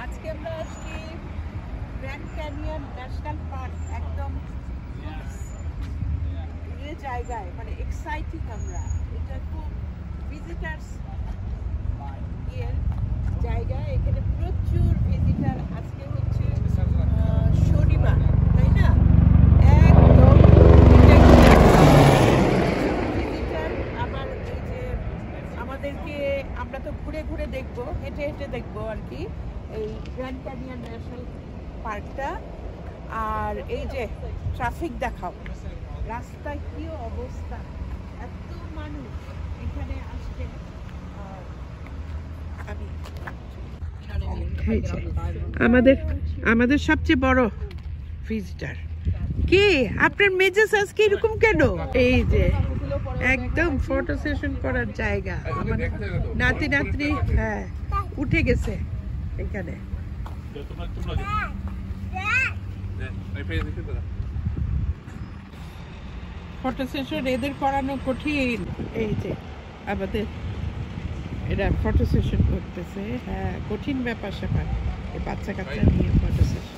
আজকে আমরা আসছি গ্র্যান্ড ক্যানিয়ন ন্যাশনাল পার্ক, একদম জায়গায়, মানে এক্সাইটিং। আমরা এটা খুব ভিজিটার্স জায়গা, এখানে প্রচুর ভিজিটার। আজকে হচ্ছে শনিবার, তাই না? একদম ভিজিটার। আবার এই যে আমাদেরকে, আমরা তো ঘুরে ঘুরে দেখবো, হেঁটে হেঁটে দেখবো আর কি এই গ্র্যান্ড ক্যানিয়ন ন্যাশনাল পার্কটা। আর এই যে ট্রাফিক দেখাও, রাস্তায় কি অবস্থা, এত মানুষ এখানে আসছে। আমাদের আমাদের সবচেয়ে বড় ভিজিটার কে? আপনার মেজাজ আজকে এরকম কেন? এই যে একদম ফটো সেশন করার জায়গা। আমার নাতি নাতনি হ্যাঁ উঠে গেছে এখানে। ফটো সেশন এদের করানো কঠিন। এই যে আমাদের এরা ফটো সেশন করতেছে, হ্যাঁ কঠিন ব্যাপার স্যাপার এই বাচ্চা কাচ্চা নিয়ে ফটো সেশন।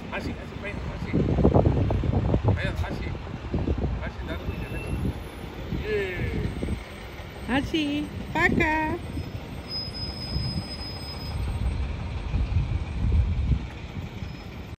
হাসি পাকা।